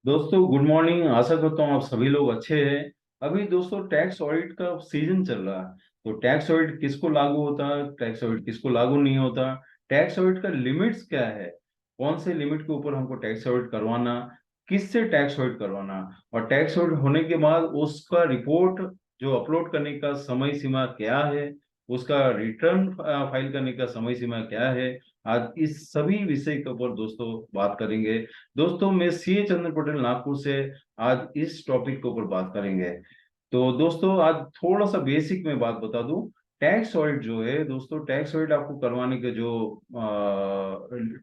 दोस्तों good morning. आशा करता हूँ आप सभी लोग अच्छे हैं। अभी दोस्तों टैक्स ऑडिट का सीजन चल रहा है। तो टैक्स ऑडिट किसको लागू होता है, टैक्स ऑडिट किसको लागू नहीं होता, टैक्स ऑडिट का लिमिट्स क्या है, कौन से लिमिट के ऊपर हमको टैक्स ऑडिट करवाना, किससे टैक्स ऑडिट करवाना, और टैक्स ऑडिट होने के बाद उसका रिपोर्ट जो अपलोड करने का समय सीमा क्या है, उसका रिटर्न फाइल करने का समय सीमा क्या है। आज इस सभी विषय के ऊपर दोस्तों बात करेंगे। दोस्तों मैं सीए चंद्र पटेल नागपुर से आज इस टॉपिक के ऊपर बात करेंगे। तो दोस्तों आज थोड़ा सा बेसिक में बात बता दूं। टैक्स ऑडिट जो है दोस्तों, टैक्स ऑडिट आपको करवाने के जो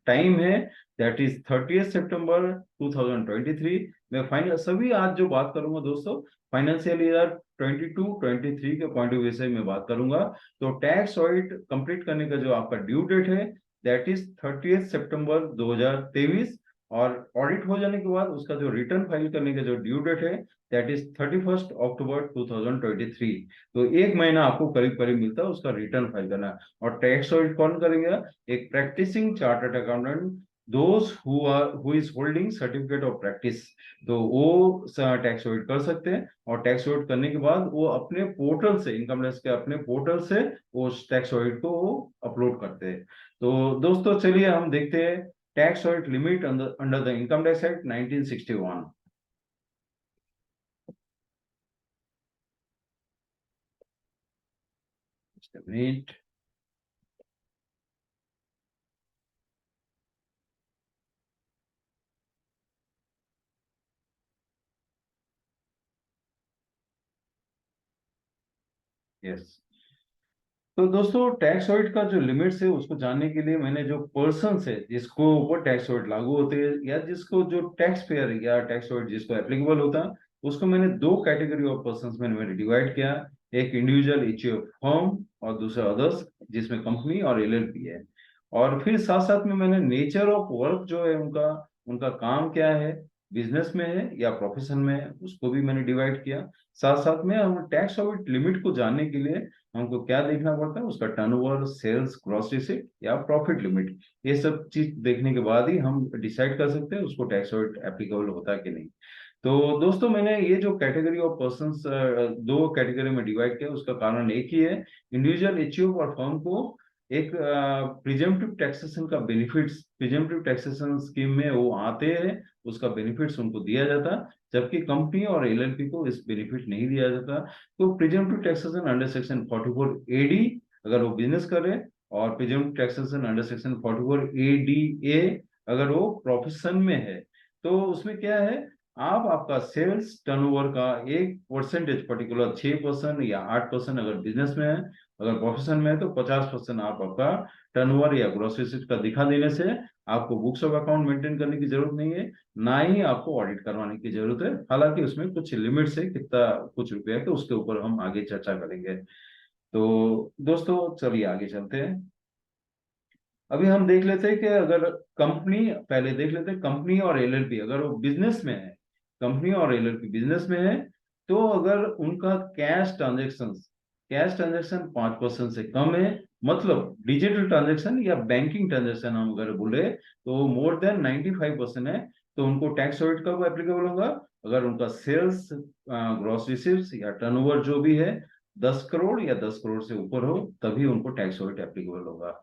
टाइम है दैट इज 30 सितंबर 2023। मैं फाइनल सभी आज जो बात करूंगा दोस्तों, फाइनेंशियल ईयर 22-23 के पॉइंट ऑफ व्यू से मैं बात करूंगा। तो टैक्स ऑडिट कंप्लीट करने का जो आपका ड्यू डेट है दैट इज 30 सितंबर 2023। और ऑडिट हो जाने के बाद उसका जो रिटर्न फाइल करने का जो ड्यू डेट है दैट इज 31 अक्टूबर 2023। तो एक महीना आपको करीब करीब मिलता है उसका रिटर्न फाइल करना। और टैक्स ऑडिट कौन करेगा? एक practicing chartered accountant, those who is holding certificate of practice. तो वो टैक्स ऑडिट कर सकते हैं। और टैक्स ऑडिट करने के बाद वो अपने पोर्टल से, इनकम टैक्स के अपने पोर्टल से वो टैक्स ऑडिट को वो अपलोड करते हैं। तो दोस्तों चलिए हम देखते हैं tax audit limit under the income tax act 1961। Just a minute. Yes. तो दोस्तों टैक्स ऑडिट का जो लिमिट्स है उसको जानने के लिए मैंने जो पर्सन है जिसको ऊपर टैक्स ऑडिट लागू होते हैं या जिसको जो टैक्स पेयर या टैक्स ऑडिट जिसको एप्लीकेबल होता है, उसको मैंने दो कैटेगरी ऑफ पर्सन में मैंने डिवाइड किया। एक इंडिविजुअल एचयूएफ फर्म और दूसरा अदर्स जिसमें कंपनी और एलएलपी है। और फिर साथ साथ में मैंने नेचर ऑफ वर्क जो है उनका उनका काम क्या है, बिजनेस में है या प्रोफेशन में है, उसको भी मैंने डिवाइड किया। साथ साथ में हम टैक्स ऑडिट लिमिट को जानने के लिए हमको क्या देखना पड़ता है, उसका टर्नओवर, सेल्स, ग्रॉस रिसीट या प्रॉफिट लिमिट। ये सब चीज देखने के बाद ही हम डिसाइड कर सकते हैं उसको टैक्स ऑडिट एप्लीकेबल होता है कि नहीं। तो दोस्तों मैंने ये जो कैटेगरी ऑफ पर्संस दो कैटेगरी में डिवाइड किया उसका कारण एक ही है। इंडिविजुअल एचयूएफ और फर्म को एक प्रिजेम्पटिव टैक्सेशन का बेनिफिट्स, प्रिजेम्पटिव टैक्सेशन स्कीम में वो आते हैं, उसका बेनिफिट्स उनको दिया जाता, जबकि कंपनी और एलएलपी को इस बेनिफिट नहीं दिया जाता। तो प्रिजेम्पटिव टैक्सेशन अंडर सेक्शन 44 एडी अगर वो बिजनेस करे, और प्रिजेम्पटिव टैक्सेशन अंडर सेक्शन 44 एडीए अगर वो प्रोफेशन में है। तो उसमें क्या है, आप आपका सेल्स टर्नओवर का एक परसेंटेज पर्टिकुलर 6% या 8% अगर बिजनेस में है, अगर प्रोफेशन में है तो 50% आप आपका टर्नओवर या ग्रॉस रिसीट का दिखा देने से आपको बुक्स ऑफ अकाउंट मेंटेन करने की जरूरत नहीं है, ना ही आपको ऑडिट करवाने की जरूरत है। हालांकि उसमें कुछ लिमिट्स है, कितना कुछ रुपया है, तो उसके ऊपर हम आगे चर्चा करेंगे। तो दोस्तों चलिए आगे चलते हैं। अभी हम देख लेते हैं कि अगर कंपनी, पहले देख लेते हैं कंपनी और एलएलपी अगर वो बिजनेस में है, कंपनी और एलएलपी बिजनेस में है, तो अगर उनका कैश ट्रांजेक्शन 5% से कम है, मतलब डिजिटल ट्रांजेक्शन या बैंकिंग ट्रांजेक्शन हम अगर बोले तो मोर देन 95% है, तो उनको टैक्स ऑडिट कब एप्लीकेबल होगा? अगर उनका सेल्स, ग्रॉस रिसीव्स या टर्नओवर जो भी है 10 करोड़ या 10 करोड़ से ऊपर हो, तभी उनको टैक्स ऑडिट एप्लीकेबल होगा।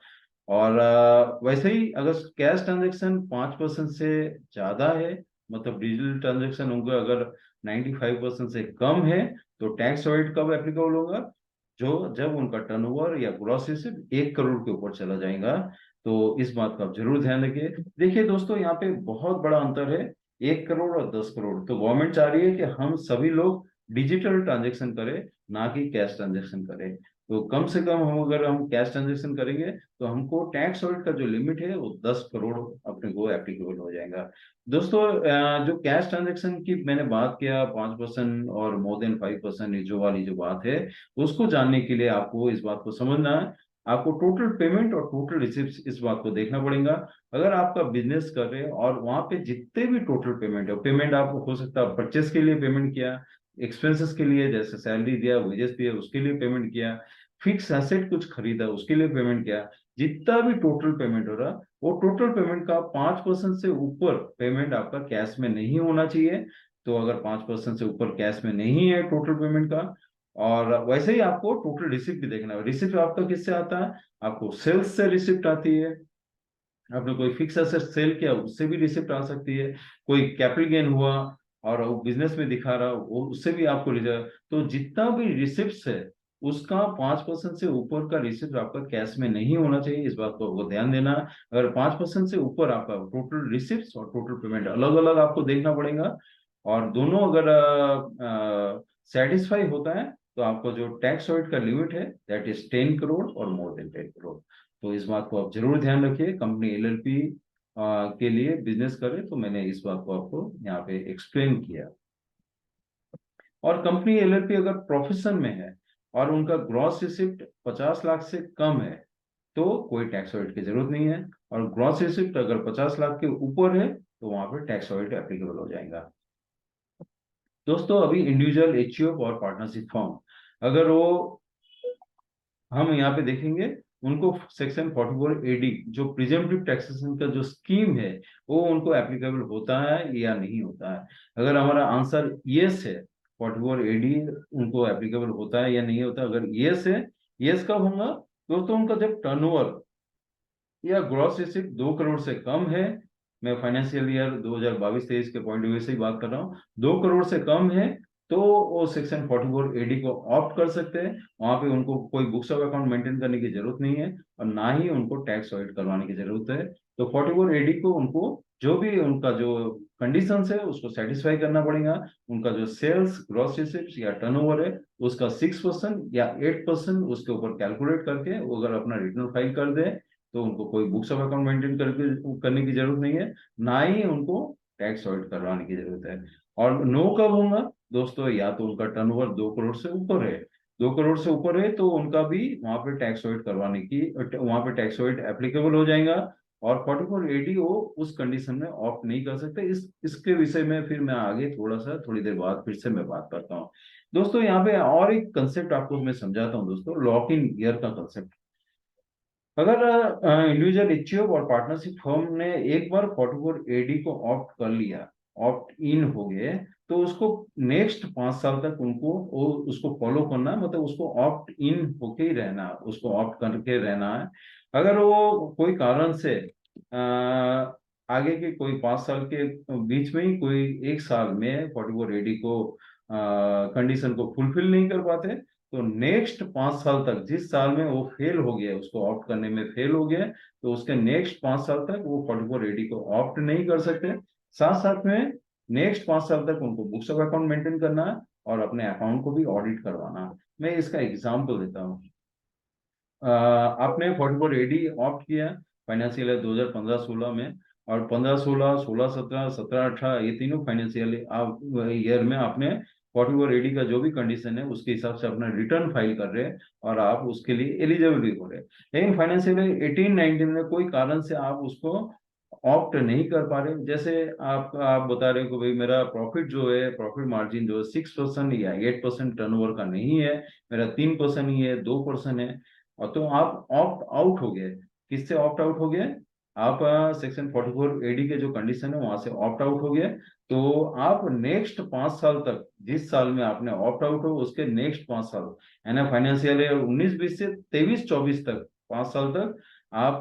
और वैसे ही अगर कैश ट्रांजेक्शन 5% से ज्यादा है, मतलब डिजिटल ट्रांजेक्शन होंगे अगर 95% से कम है, तो टैक्स ऑडिट कब एप्लीकेबल होगा? जो जब उनका टर्नओवर या ग्रॉस रिसीव 1 करोड़ के ऊपर चला जाएगा। तो इस बात का आप जरूर ध्यान रखिए। देखिए दोस्तों यहाँ पे बहुत बड़ा अंतर है, 1 करोड़ और 10 करोड़। तो गवर्नमेंट चाह रही है कि हम सभी लोग डिजिटल ट्रांजेक्शन करें, ना कि कैश ट्रांजेक्शन करें। तो कम से कम हम अगर हम कैश ट्रांजेक्शन करेंगे तो हमको टैक्स ऑडिट का जो लिमिट है वो 10 करोड़ अपने को एप्लीकेबल हो जाएगा। दोस्तों जो कैश ट्रांजेक्शन की मैंने बात किया 5% और मोर देन 5% जो वाली जो बात है, उसको जानने के लिए आपको इस बात को समझना है। आपको टोटल पेमेंट और टोटल रिसिप्ट इस बात को देखना पड़ेगा। अगर आपका बिजनेस कर रहे हैं और वहां पे जितने भी टोटल पेमेंट है, पेमेंट आपको हो सकता है परचेस के लिए पेमेंट किया, एक्सपेंसेस के लिए जैसे सैलरी दिया, वेजेस दिए, उसके लिए पेमेंट किया, फिक्स एसेट कुछ खरीदा उसके लिए पेमेंट किया, जितना भी टोटल पेमेंट हो रहा, वो टोटल पेमेंट का 5% से ऊपर पेमेंट आपका कैश में नहीं होना चाहिए। तो अगर 5% से ऊपर कैश में नहीं है टोटल पेमेंट का, और वैसे ही आपको टोटल रिसिप्ट भी देखना है। रिसिप्ट आपका किससे आता है? आपको सेल्स से रिसिप्ट आती है, आपने कोई फिक्स एसेट सेल किया उससे भी रिसिप्ट आ सकती है, कोई कैपिटल गेन हुआ और वो बिजनेस में दिखा रहा वो उससे भी आपको रिसिप्ट। तो जितना भी रिसिप्ट है उसका 5% से ऊपर का रिसिप्ट आपका कैश में नहीं होना चाहिए, इस बात को आपको ध्यान देना। अगर 5% से ऊपर आपका टोटल रिसिप्ट और टोटल पेमेंट अलग अलग आपको देखना पड़ेगा, और दोनों अगर सेटिस्फाई होता है तो आपको जो टैक्स ऑडिट का लिमिट है दैट इज 10 करोड़ और मोर देन 10 करोड़। तो इस बात को आप जरूर ध्यान रखिए। कंपनी एलएलपी के लिए बिजनेस करे तो मैंने इस बात को आपको यहाँ पे एक्सप्लेन किया। और कंपनी एलएलपी अगर प्रोफेशन में है और उनका ग्रॉस रिसिप्ट 50 लाख से कम है तो कोई टैक्स ऑडिट की जरूरत नहीं है, और ग्रॉस रिसिप्ट अगर 50 लाख के ऊपर है तो वहां पे टैक्स ऑडिट एप्लीकेबल हो जाएगा। दोस्तों अभी इंडिविजुअल एचयूएफ और पार्टनरशिप फॉर्म, अगर वो हम यहाँ पे देखेंगे उनको सेक्शन 44 AD जो प्रिजम्पटिव टैक्सेशन का जो स्कीम है वो उनको एप्लीकेबल होता है या नहीं होता है। अगर हमारा आंसर यस है, 44 AD उनको एप्लीकेबल होता है या नहीं होता, अगर यस है, यस कब होगा दोस्तों? उनका जब टर्नओवर या ग्रॉस रिसिप्ट 2 करोड़ से कम है, मैं फाइनेंशियल ईयर 2022-23 के पॉइंट ऑफ व्यू से ही बात कर रहा हूँ, 2 करोड़ से कम है तो वो सेक्शन 44 AD को ऑप्ट कर सकते हैं। वहां पे उनको कोई बुक्स ऑफ अकाउंट मेंटेन करने की जरूरत नहीं है और ना ही उनको टैक्स ऑडिट करवाने की जरूरत है। तो 44 AD को उनको जो भी उनका जो कंडीशंस है उसको सेटिस्फाई करना पड़ेगा। उनका जो सेल्स ग्रॉस रिसिप्ट या टर्नओवर है उसका 6% या 8% उसके ऊपर कैलकुलेट करके वो अगर अपना रिटर्न फाइल कर दे तो उनको कोई बुक्स ऑफ अकाउंट मेंटेन करके करने की जरूरत नहीं है, ना ही उनको टैक्स ऑडिट करवाने की जरूरत है। और नो कब होगा दोस्तों? या तो उनका टर्नओवर 2 करोड़ से ऊपर है, 2 करोड़ से ऊपर है तो उनका भी वहां पे टैक्स ऑडिट करवाने की, वहां पे टैक्स ऑडिट एप्लीकेबल हो जाएगा। और 44 AD वो उस कंडीशन में ऑप्ट नहीं कर सकते। इसके विषय में फिर मैं आगे थोड़ी देर बाद फिर से मैं बात करता हूँ। दोस्तों यहाँ पे और एक कंसेप्ट आपको मैं समझाता हूँ दोस्तों, लॉक इन ईयर का कंसेप्ट। अगर इंडिविजुअल एचयूएफ और पार्टनरशिप फर्म ने एक बार 44 AD को ऑप्ट कर लिया, ऑप्ट इन हो गए, तो उसको नेक्स्ट 5 साल तक उनको उसको फॉलो करना है, मतलब उसको ऑप्ट इन होके ही रहना है, उसको ऑप्ट करके रहना है। अगर वो कोई कारण से आगे के कोई 5 साल के बीच में ही कोई एक साल में 44 AD को कंडीशन को फुलफिल नहीं कर पाते तो नेक्स्ट 5 साल तक, जिस साल में वो फेल हो गया, उसको ऑप्ट करने में फेल हो गया, तो उसके नेक्स्ट 5 साल तक वो 44 AD को ऑप्ट नहीं कर सकते। साथ साथ में नेक्स्ट 5 साल तक उनको बुक्स ऑफ अकाउंट मेंटेन करना है और अपने अकाउंट को भी ऑडिट करवाना है। मैं इसका एग्जाम्पल देता हूँ। आपने 44 AD ऑप्ट किया फाइनेंशियल ईयर 2015-16 में, और 15-16, 16-17, 17-18 ये तीनों फाइनेंशियल ईयर में आपने 44 AD का जो भी कंडीशन है उसके हिसाब से अपना रिटर्न फाइल कर रहे हैं और आप उसके लिए एलिजिबल भी हो रहे हैं। लेकिन फाइनेंशियल ईयर 18-19 में कोई कारण से आप उसको ऑप्ट नहीं कर पा रहे, जैसे आप बता रहे हो कि भाई मेरा प्रॉफिट जो है, प्रॉफिट मार्जिन जो है 6% या 8% टर्नओवर का नहीं है, मेरा 3% ही है, 2% है, और तो आप ऑप्ट आउट हो गए। किससे ऑप्ट आउट हो गए? आप सेक्शन 44 AD के जो कंडीशन है वहां से ऑप्ट आउट हो गए। तो आप नेक्स्ट 5 साल तक, जिस साल में आपने ऑप्ट आउट हो उसके नेक्स्ट 5 साल, यानी फाइनेंशियल ईयर 19-20 से 23-24 तक, 5 साल तक आप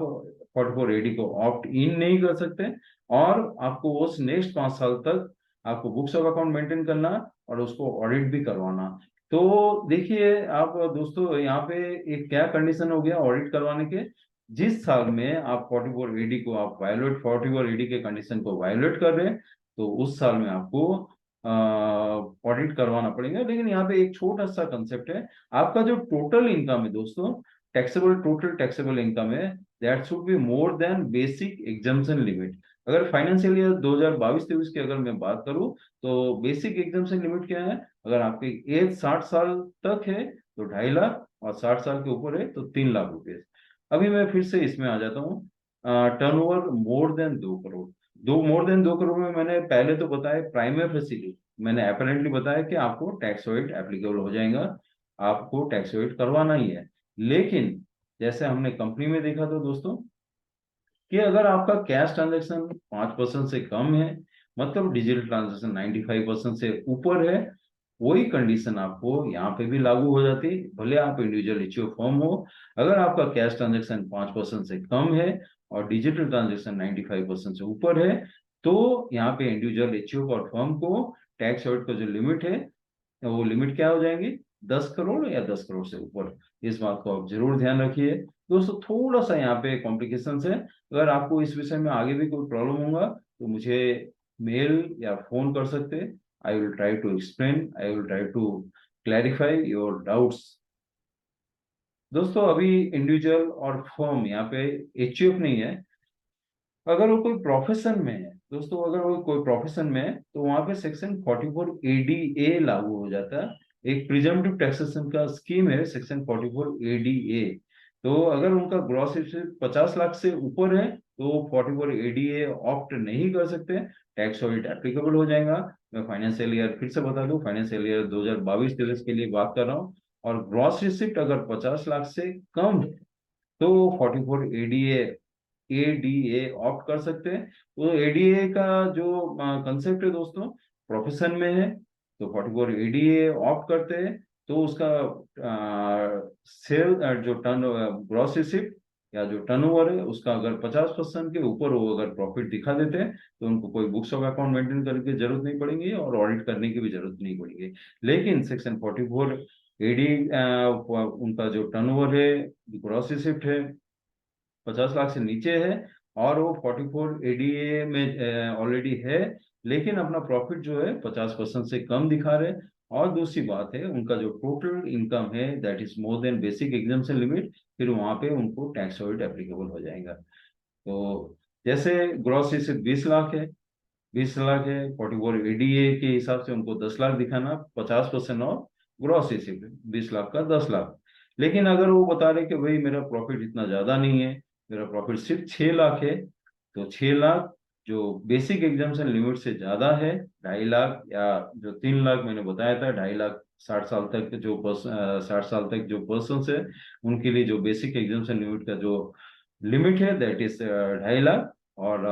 44 AD को ऑप्ट इन नहीं कर सकते, और आपको उस नेक्स्ट 5 साल तक आपको बुक्स ऑफ अकाउंट मेंटेन करना और उसको ऑडिट भी करवाना। तो देखिए आप दोस्तों यहाँ पे एक क्या कंडीशन हो गया ऑडिट करवाने के, जिस साल में आप 44 AD को आप वायोलेट 44 AD के कंडीशन को वायोलेट कर रहे हैं तो उस साल में आपको ऑडिट करवाना पड़ेगा। लेकिन यहाँ पे एक छोटा सा कंसेप्ट है, आपका जो टोटल इनकम है दोस्तों, टैक्सेबल टोटल टैक्सेबल इनकम है, that should be more than basic exemption limit. अगर फाइनेंशियल ईयर 2022-23 की अगर मैं बात करूं तो बेसिक एग्जाम्पशन लिमिट क्या है? अगर आपकी एज 60 साल तक है तो 2.5 लाख, और 60 साल के ऊपर है तो 3 लाख रुपए। अभी मैं फिर से इसमें आ जाता हूँ, टर्नओवर मोर देन 2 करोड़। दो मोर देन 2 करोड़ में मैंने पहले तो बताया प्राइमरी फैसिलिटी, मैंने अपेरेंटली बताया कि आपको टैक्स ऑडिट एप्लीकेबल हो जाएगा, आपको टैक्स ऑडिट करवाना ही है। लेकिन जैसे हमने कंपनी में देखा था दोस्तों कि अगर आपका कैश ट्रांजैक्शन 5% से कम है, मतलब डिजिटल ट्रांजैक्शन 95% से ऊपर है, वही कंडीशन आपको यहाँ पे भी लागू हो जाती है, भले आप इंडिविजुअल एचओ फॉर्म हो। अगर आपका कैश ट्रांजैक्शन 5% से कम है और डिजिटल ट्रांजैक्शन 95% से ऊपर है, तो यहाँ पे इंडिविजुअल एचओ और फर्म को टैक्स अवॉइड का जो लिमिट है, वो लिमिट क्या हो जाएंगी, 10 करोड़ या 10 करोड़ से ऊपर। इस बात को आप जरूर ध्यान रखिए दोस्तों। थोड़ा सा यहाँ पे कॉम्प्लिकेशन है, अगर आपको इस विषय में आगे भी कोई प्रॉब्लम होगा तो मुझे मेल या फोन कर सकते। I will try to explain, I will try to clarify your doubts. दोस्तों अभी इंडिविजुअल और फर्म यहाँ पे एचयूएफ नहीं है, अगर वो कोई प्रोफेशन में है दोस्तों, अगर वो कोई प्रोफेशन में है तो वहां पे सेक्शन 44 एडीए लागू हो जाता है। एक प्रिजम्पटिव टैक्सेशन का स्कीम है सेक्शन 44 एडीए। तो अगर उनका ग्रॉस 50 लाख से ऊपर है तो 44 एडीए ऑप्ट नहीं कर सकते, टैक्स ऑडिट एप्लीकेबल हो जाएगा। मैं फाइनेंशियल ईयर फिर से बता दूं, फाइनेंशियल ईयर 2022-23 के लिए बात कर रहा हूँ। और ग्रॉस रिसिप्ट अगर 50 लाख से कम है तो 44 एडीए एडीए ऑप्ट कर सकते हैं। तो एडीए का जो कंसेप्ट है दोस्तों, प्रोफेशन में है तो 44 एडीए ऑप्ट करते हैं, तो उसका सेल जो टर्न ग्रॉस रिसिप्ट या जो टर्नओवर है उसका अगर 50% के ऊपर वो अगर प्रॉफिट दिखा देते हैं तो उनको कोई बुक्स ऑफ अकाउंट मेंटेन करने की जरूरत नहीं पड़ेगी और ऑडिट करने की भी जरूरत नहीं पड़ेगी। लेकिन सेक्शन 44 एडी उनका जो टर्नओवर है, ग्रॉस रिसिप्ट है, 50 लाख से नीचे है और वो 44 एडीए में ऑलरेडी है, लेकिन अपना प्रॉफिट जो है 50% से कम दिखा रहे हैं। और दूसरी बात है, उनका जो टोटल इनकम है that is more than basic exemption limit, फिर वहां पे उनको टैक्स ऑडिट एप्लीकेबल हो जाएगा। तो जैसे ग्रॉस रिसिप्ट 20 लाख है, 20 लाख है, 44 एडीए के हिसाब से उनको 10 लाख दिखाना, 50% और ग्रॉस रिसिप्ट 20 लाख का 10 लाख। लेकिन अगर वो बता रहे कि भाई मेरा प्रॉफिट इतना ज्यादा नहीं है, मेरा प्रॉफिट सिर्फ 6 लाख है, तो 6 लाख जो बेसिक एग्जाम्पशन लिमिट से ज्यादा है, 2.5 लाख या जो 3 लाख मैंने बताया था, 2.5 लाख 60 साल तक जो 60 साल तक जो पर्सन है उनके लिए जो बेसिक एग्जाम्पशन लिमिट का जो लिमिट है दैट इज 2.5 लाख। और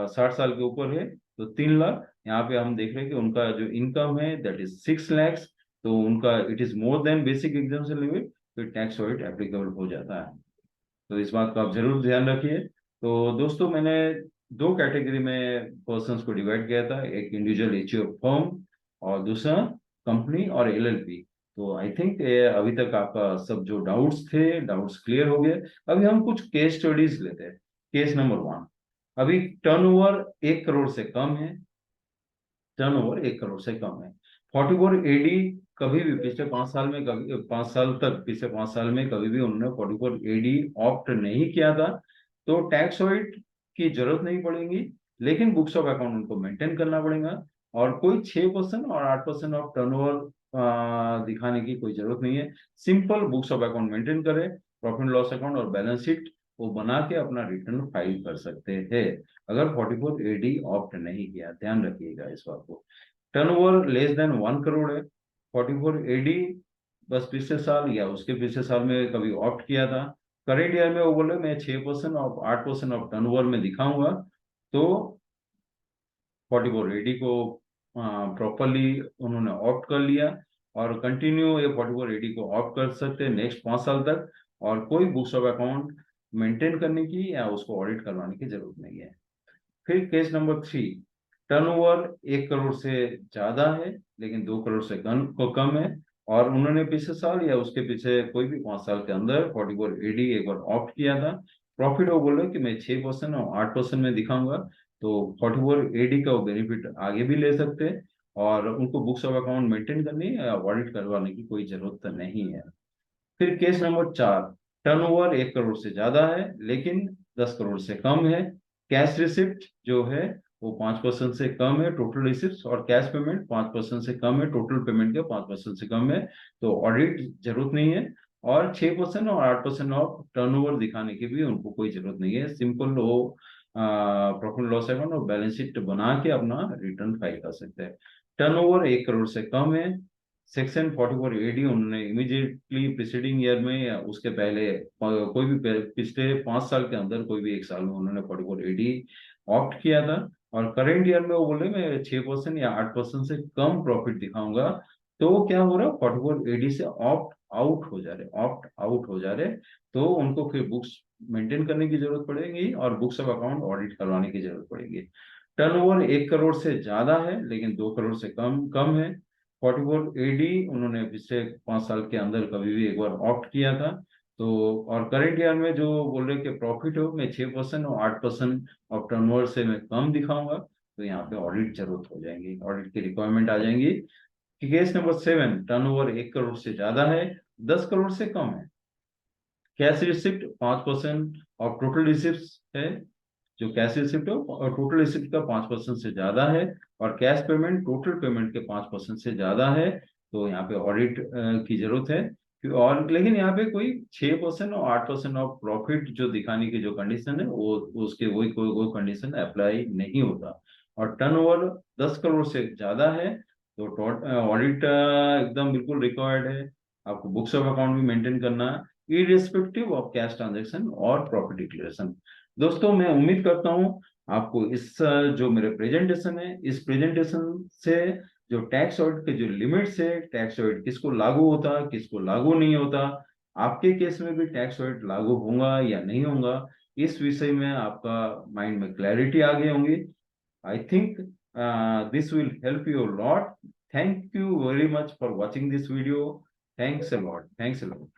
60 साल के ऊपर है तो 3 लाख। यहाँ पे हम देख रहे हैं कि उनका जो इनकम है दैट इज 6 लैक्स, तो उनका it is more than basic exemption limit, फिर टैक्स ऑडिट एप्लीकेबल हो जाता है। तो इस बात का आप जरूर ध्यान रखिए। तो दोस्तों मैंने दो कैटेगरी में पर्सन्स को डिवाइड किया था, एक इंडिविजुअल एचयूएफ फर्म और दूसरा कंपनी और एलएलपी। तो आई थिंक अभी तक आपका सब जो डाउट्स थे डाउट्स क्लियर हो गए। अभी हम कुछ केस स्टडीज लेते हैं। केस नंबर 1, अभी टर्नओवर 1 करोड़ से कम है, टर्नओवर 1 करोड़ से कम है, 44 एडी कभी भी पिछले 5 साल में, कभी 5 साल तक, पिछले 5 साल में कभी भी उन्होंने 44 एडी ऑप्ट नहीं किया था, तो टैक्स ऑडिट की जरूरत नहीं पड़ेगी। लेकिन बुक्स ऑफ अकाउंट उनको मेंटेन करना पड़ेगा और कोई 6% और 8% ऑफ टर्नओवर दिखाने की कोई जरूरत नहीं है। Simple books of account maintain करें, प्रॉफिट लॉस अकाउंट और बैलेंस शीट वो बना के अपना रिटर्न फाइल कर सकते हैं, अगर 44 एडी ऑप्ट नहीं किया। ध्यान रखिएगा इस बात को। टर्नओवर लेस देन 1 करोड़ है, 44 एडी बस पिछले साल या उसके पिछले साल में कभी ऑप्ट किया था, करेंट ईयर में वो बोले मैं 6% और 8% ऑफ टर्नओवर में दिखाऊंगा, तो 44 एडी को प्रॉपरली उन्होंने ऑप्ट कर लिया और कंटिन्यू ये 44 एडी को ऑप्ट कर सकते हैं नेक्स्ट 5 साल तक, और कोई बुक्स ऑफ अकाउंट मेंटेन करने की या उसको ऑडिट करवाने की जरूरत नहीं है। फिर केस नंबर 3, टर्नओवर 1 करोड़ से ज्यादा है लेकिन 2 करोड़ से कम है, और उन्होंने पिछले साल या उसके पीछे कोई भी 5 साल के अंदर 44 एडी एक बार ऑप्ट किया था, प्रॉफिट वो बोल रहे कि मैं 6% और 8% में दिखाऊंगा, तो 44 एडी का वो बेनिफिट आगे भी ले सकते हैं और उनको बुक्स ऑफ अकाउंट मेंटेन करनी या ऑडिट करवाने की कोई जरूरत नहीं है। फिर केस नंबर 4, टर्नओवर 1 करोड़ से ज्यादा है लेकिन 10 करोड़ से कम है, कैश रिसिप्ट जो है वो 5% से कम है टोटल रिसिप्ट, और कैश पेमेंट 5% से कम है टोटल पेमेंट के 5% से कम है, तो ऑडिट जरूरत नहीं है। और 6% और 8% ऑफ टर्नओवर दिखाने की भी उनको कोई जरूरत नहीं है, सिंपल वो प्रॉफिट लॉस अकाउंट और बैलेंस शीट बना के अपना रिटर्न फाइल कर सकते हैं। टर्नओवर 1 करोड़ से कम है, सेक्शन 44AD उन्होंने इमीडिएटली प्रीसीडिंग ईयर में या उसके पहले कोई भी पिछले 5 साल के अंदर कोई भी एक साल में उन्होंने 44AD ऑप्ट किया था। और करेंट ईयर में वो बोले मैं 6% या 8% से कम प्रॉफिट दिखाऊंगा। तो वो क्या हो रहा है, 44AD से ऑप्ट आउट हो जा रहे, ऑप्ट आउट हो जा रहे। तो उनको फिर बुक्स मेंटेन करने की जरूरत पड़ेगी और बुक्स ऑफ अकाउंट ऑडिट करवाने की जरूरत पड़ेगी। टर्नओवर 1 करोड़ से ज्यादा है लेकिन 2 करोड़ से कम कम है। 44AD उन्होंने पिछले 5 साल के अंदर कभी भी एक बार ऑप्ट किया था। तो और करंट ईयर में जो बोल रहे कि प्रॉफिट हो मैं 6% और 8% ऑफ टर्नओवर से मैं कम दिखाऊंगा, तो यहाँ पे ऑडिट जरूरत हो जाएंगी, ऑडिट की रिक्वायरमेंट आ जाएंगी। कि केस नंबर 7, टर्नओवर 1 करोड़ से ज्यादा है, 10 करोड़ से कम है। Cash receipt 5% of total receipt है। जो कैश रिसिप्ट हो और टोटल रिसिप्ट का 5% से ज्यादा है, और कैश पेमेंट टोटल पेमेंट के 5% से ज्यादा है, तो यहाँ पे ऑडिट की जरूरत है। और लेकिन यहाँ पे कोई 6% और 8% ऑफ प्रॉफिट जो दिखाने की जो कंडीशन है वो उसके वही कोई वो कंडीशन अप्लाई नहीं होता। और टर्नओवर 10 करोड़ से ज्यादा है तो ऑडिट एकदम बिल्कुल रिक्वायर्ड है। आपको बुक्स ऑफ अकाउंट भी मेंटेन करना, इरिस्पेक्टिव ऑफ कैश ट्रांजेक्शन और प्रॉफिट डिक्लेरेशन। दोस्तों मैं उम्मीद करता हूं आपको इस जो मेरे प्रेजेंटेशन है, इस प्रेजेंटेशन से जो टैक्स ऑडिट के जो लिमिट्स है, टैक्स ऑडिट किसको लागू होता है किसको लागू नहीं होता, आपके केस में भी टैक्स ऑडिट लागू होगा या नहीं होगा, इस विषय में आपका माइंड में क्लैरिटी आ गई होंगी। I think this will help you lot. Thank you very much for watching this video. Thanks a lot, thanks a lot.